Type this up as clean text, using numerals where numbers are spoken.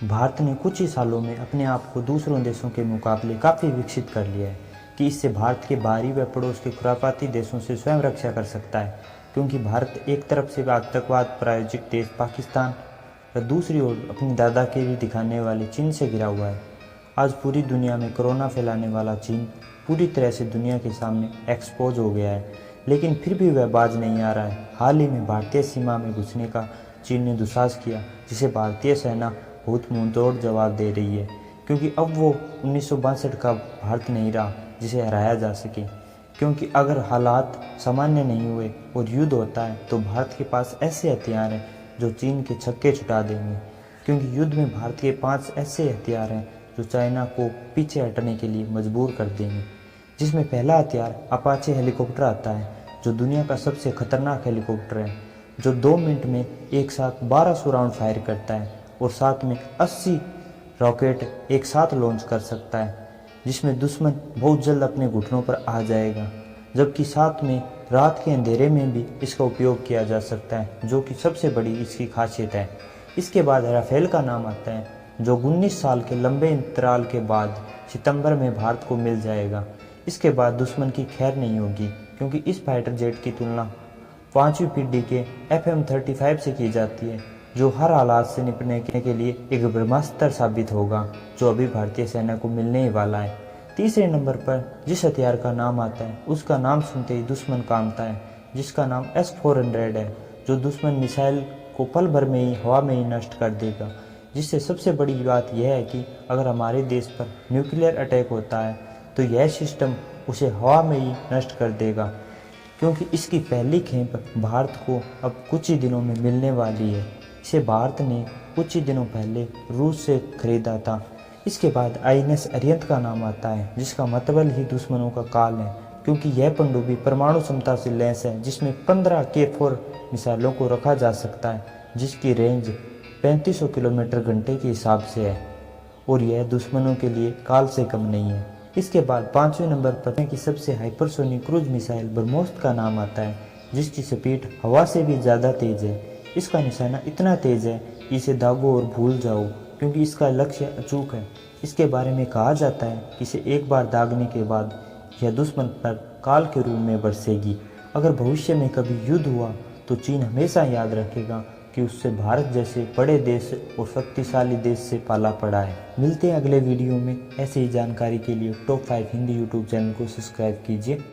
भारत ने कुछ ही सालों में अपने आप को दूसरों देशों के मुकाबले काफ़ी विकसित कर लिया है कि इससे भारत के बाहरी व पड़ोस के खुरापाती देशों से स्वयं रक्षा कर सकता है। क्योंकि भारत एक तरफ से आतंकवाद प्रायोजित देश पाकिस्तान और दूसरी ओर अपनी दादागिरी दिखाने वाले चीन से घिरा हुआ है। आज पूरी दुनिया में कोरोना फैलाने वाला चीन पूरी तरह से दुनिया के सामने एक्सपोज हो गया है, लेकिन फिर भी वह बाज नहीं आ रहा है। हाल ही में भारतीय सीमा में घुसने का चीन ने दुस्साहस किया, जिसे भारतीय सेना बहुत मुंहतोड़ जवाब दे रही है, क्योंकि अब वो 1962 का भारत नहीं रहा जिसे हराया जा सके। क्योंकि अगर हालात सामान्य नहीं हुए और युद्ध होता है तो भारत के पास ऐसे हथियार हैं जो चीन के छक्के छुटा देंगे। क्योंकि युद्ध में भारत के 5 ऐसे हथियार हैं जो चाइना को पीछे हटने के लिए मजबूर कर देंगे, जिसमें पहला हथियार अपाचे हेलीकॉप्टर आता है, जो दुनिया का सबसे खतरनाक हेलीकॉप्टर है, जो 2 मिनट में एक साथ 1200 राउंड फायर करता है और साथ में 80 रॉकेट एक साथ लॉन्च कर सकता है, जिसमें दुश्मन बहुत जल्द अपने घुटनों पर आ जाएगा। जबकि साथ में रात के अंधेरे में भी इसका उपयोग किया जा सकता है, जो कि सबसे बड़ी इसकी खासियत है। इसके बाद राफेल का नाम आता है, जो 19 साल के लंबे अंतराल के बाद सितंबर में भारत को मिल जाएगा। इसके बाद दुश्मन की खैर नहीं होगी, क्योंकि इस फाइटर जेट की तुलना 5वीं पीढ़ी के FM-35 से की जाती है, जो हर हालात से निपटने के लिए एक ब्रह्मास्त्र साबित होगा, जो अभी भारतीय सेना को मिलने ही वाला है। तीसरे नंबर पर जिस हथियार का नाम आता है, उसका नाम सुनते ही दुश्मन कांपता है, जिसका नाम S-400 है, जो दुश्मन मिसाइल को पल भर में ही हवा में ही नष्ट कर देगा। जिससे सबसे बड़ी बात यह है कि अगर हमारे देश पर न्यूक्लियर अटैक होता है तो यह सिस्टम उसे हवा में ही नष्ट कर देगा, क्योंकि इसकी पहली खेप भारत को अब कुछ ही दिनों में मिलने वाली है। इसे भारत ने कुछ ही दिनों पहले रूस से खरीदा था। इसके बाद INS अरिहंत का नाम आता है, जिसका मतलब ही दुश्मनों का काल है, क्योंकि यह पनडुब्बी परमाणु क्षमता से लैस है, जिसमें 15 K4 मिसाइलों को रखा जा सकता है, जिसकी रेंज 3500 किलोमीटर घंटे के हिसाब से है, और यह दुश्मनों के लिए काल से कम नहीं है। इसके बाद 5वें नंबर पर की सबसे हाइपरसोनिक क्रूज मिसाइल ब्रह्मोस का नाम आता है, जिसकी स्पीड हवा से भी ज़्यादा तेज़ है। इसका निशाना इतना तेज़ है कि इसे दागो और भूल जाओ, क्योंकि इसका लक्ष्य अचूक है। इसके बारे में कहा जाता है कि इसे एक बार दागने के बाद यह दुश्मन पर काल के रूप में बरसेगी। अगर भविष्य में कभी युद्ध हुआ तो चीन हमेशा याद रखेगा कि उससे भारत जैसे बड़े देश और शक्तिशाली देश से पाला पड़ा है। मिलते हैं अगले वीडियो में। ऐसे ही जानकारी के लिए टॉप 5 हिंदी यूट्यूब चैनल को सब्सक्राइब कीजिए।